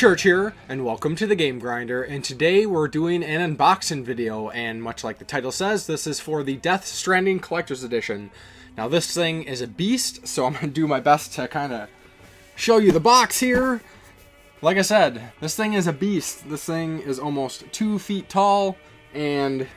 Church here, and welcome to the Game Grinder, and today we're doing an unboxing video, and much like the title says, this is for the Death Stranding Collector's Edition. Now this thing is a beast, so I'm going to do my best to kind of show you the box here. Like I said, this thing is a beast. This thing is almost 2 feet tall and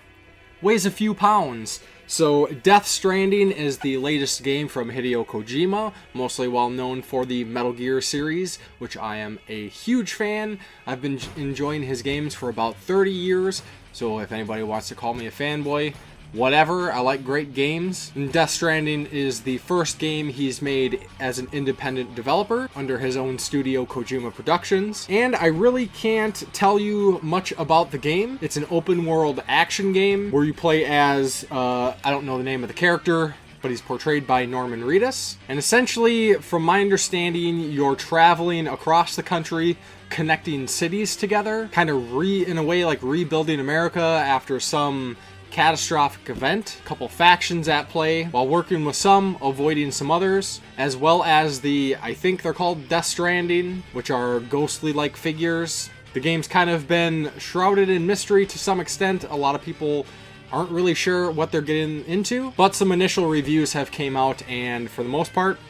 weighs a few pounds. So Death Stranding is the latest game from Hideo Kojima, mostly well known for the Metal Gear series, which I am a huge fan. I've been enjoying his games for about 30 years, so if anybody wants to call me a fanboy, whatever, I like great games. And Death Stranding is the first game he's made as an independent developer under his own studio, Kojima Productions. And I really can't tell you much about the game. It's an open world action game where you play as, I don't know the name of the character, but he's portrayed by Norman Reedus. And essentially, from my understanding, you're traveling across the country, connecting cities together, kind of in a way like rebuilding America after some catastrophic event, a couple factions at play, while working with some, avoiding some others, as well as I think they're called Death Stranding, which are ghostly-like figures. The game's kind of been shrouded in mystery to some extent. A lot of people aren't really sure what they're getting into, but some initial reviews have came out, and for the most part,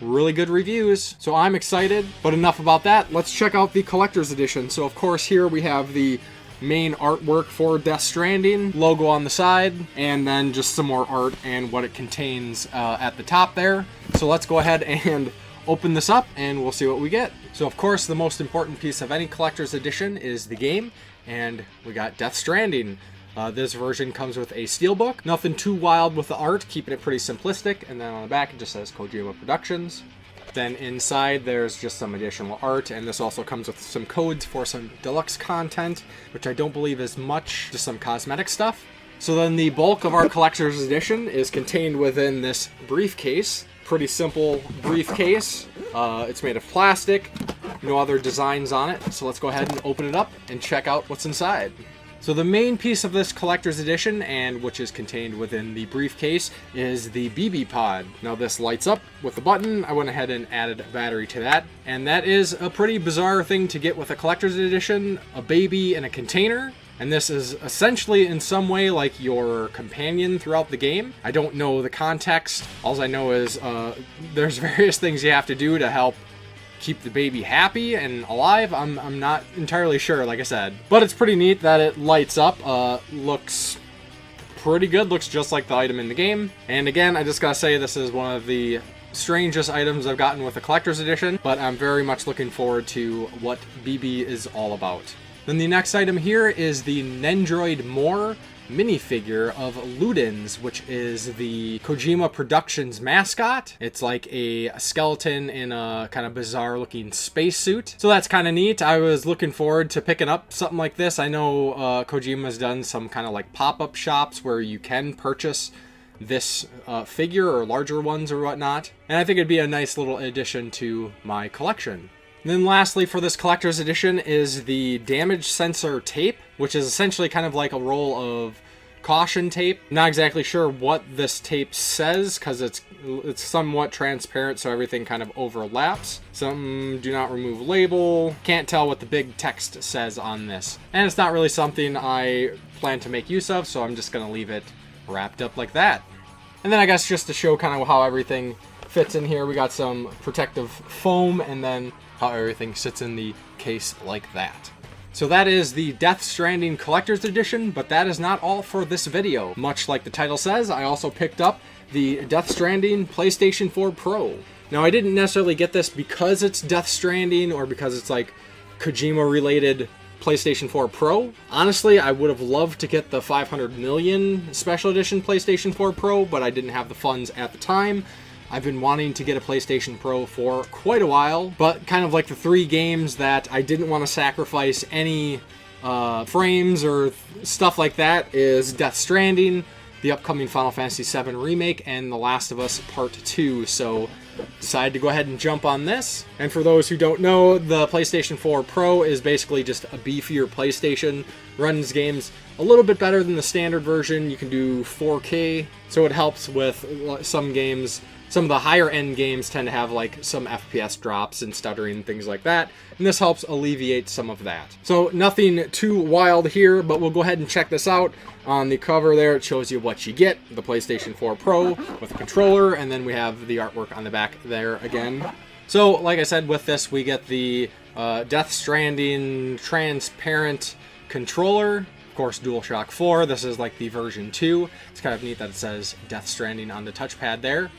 really good reviews. So I'm excited, but enough about that. Let's check out the collector's edition. So of course here we have the main artwork for Death Stranding, logo on the side, and then just some more art and what it contains at the top there. So let's go ahead and open this up and we'll see what we get. So of course the most important piece of any collector's edition is the game, and we got Death Stranding. This version comes with a steelbook. Nothing too wild with the art, keeping it pretty simplistic, and then on the back it just says Kojima Productions. Then inside there's just some additional art, and this also comes with some codes for some deluxe content, which I don't believe is much, just some cosmetic stuff. So then the bulk of our collector's edition is contained within this briefcase. Pretty simple briefcase. It's made of plastic, no other designs on it. So let's go ahead and open it up and check out what's inside. So the main piece of this collector's edition, and which is contained within the briefcase, is the BB pod. Now this lights up with a button. I went ahead and added a battery to that, and that is a pretty bizarre thing to get with a collector's edition, a baby in a container. And this is essentially in some way like your companion throughout the game. I don't know the context. All I know is there's various things you have to do to help keep the baby happy and alive. I'm not entirely sure, like I said. But it's pretty neat that it lights up. Looks pretty good. Looks just like the item in the game. And again, I just gotta say this is one of the strangest items I've gotten with a collector's edition, but I'm very much looking forward to what BB is all about. Then the next item here is the Nendroid minifigure of Ludens, which is the Kojima Productions mascot. It's like a skeleton in a kind of bizarre looking spacesuit. So that's kind of neat. I was looking forward to picking up something like this. I know Kojima's done some kind of like pop-up shops where you can purchase this figure or larger ones or whatnot. And I think it'd be a nice little addition to my collection. And then lastly for this collector's edition is the damage sensor tape, which is essentially kind of like a roll of caution tape. Not exactly sure what this tape says because it's somewhat transparent, so everything kind of overlaps. Some do not remove label. Can't tell what the big text says on this. And it's not really something I plan to make use of, so I'm just going to leave it wrapped up like that. And then I guess just to show kind of how everything fits in here, we got some protective foam, and then how everything sits in the case like that. So that is the Death Stranding Collector's Edition, but that is not all for this video. Much like the title says, I also picked up the Death Stranding PlayStation 4 Pro. Now I didn't necessarily get this because it's Death Stranding or because it's like Kojima related PlayStation 4 Pro. Honestly, I would have loved to get the 500 million special edition PlayStation 4 Pro, but I didn't have the funds at the time. I've been wanting to get a PlayStation Pro for quite a while, but kind of like the 3 games that I didn't want to sacrifice any frames or stuff like that is Death Stranding, the upcoming Final Fantasy VII Remake, and The Last of Us Part 2, so decided to go ahead and jump on this. And for those who don't know, the PlayStation 4 Pro is basically just a beefier PlayStation. Runs games a little bit better than the standard version. You can do 4K, so it helps with some games some of the higher end games tend to have like some FPS drops and stuttering and things like that, and this helps alleviate some of that. So nothing too wild here, but we'll go ahead and check this out. On the cover there, it shows you what you get, the PlayStation 4 Pro with a controller, and then we have the artwork on the back there again. So like I said, with this we get the Death Stranding transparent controller. Of course, DualShock 4. This is like the version 2. It's kind of neat that it says Death Stranding on the touchpad there.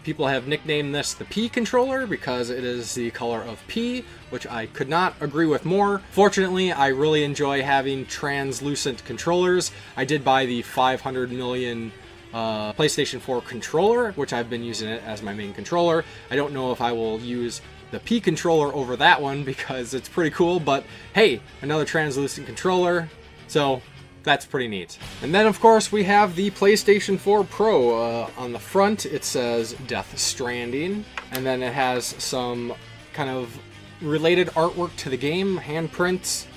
People have nicknamed this the P controller because it is the color of P, which I could not agree with more. Fortunately, I really enjoy having translucent controllers. I did buy the 500 million PlayStation 4 controller, which I've been using it as my main controller. I don't know if I will use the P controller over that one because it's pretty cool, but hey, another translucent controller. So that's pretty neat. And then of course we have the PlayStation 4 Pro. On the front it says Death Stranding, and then it has some kind of related artwork to the game, handprints,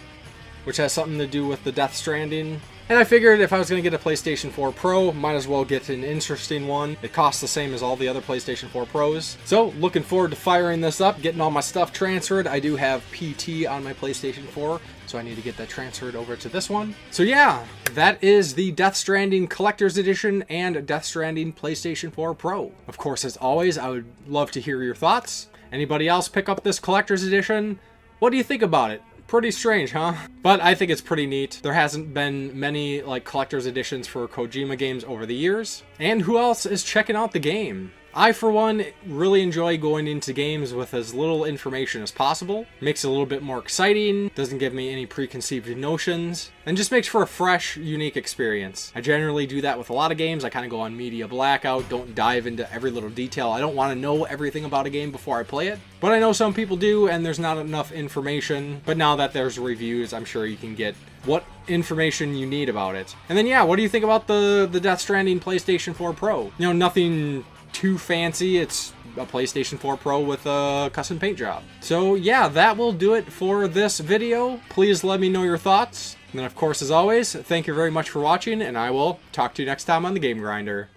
which has something to do with the Death Stranding. And I figured if I was going to get a PlayStation 4 Pro, might as well get an interesting one. It costs the same as all the other PlayStation 4 Pros. So, looking forward to firing this up, getting all my stuff transferred. I do have PT on my PlayStation 4, so I need to get that transferred over to this one. So yeah, that is the Death Stranding Collector's Edition and Death Stranding PlayStation 4 Pro. Of course, as always, I would love to hear your thoughts. Anybody else pick up this Collector's Edition? What do you think about it? Pretty strange, huh? But I think it's pretty neat. There hasn't been many like collector's editions for Kojima games over the years. And who else is checking out the game? I, for one, really enjoy going into games with as little information as possible. Makes it a little bit more exciting, doesn't give me any preconceived notions, and just makes for a fresh, unique experience. I generally do that with a lot of games. I kind of go on media blackout, don't dive into every little detail. I don't want to know everything about a game before I play it. But I know some people do, and there's not enough information. But now that there's reviews, I'm sure you can get what information you need about it. And then yeah, what do you think about the Death Stranding PlayStation 4 Pro? You know, nothing too fancy. It's a PlayStation 4 Pro with a custom paint job. So yeah, that will do it for this video. Please let me know your thoughts. And then of course, as always, thank you very much for watching, and I will talk to you next time on the Game Grinder.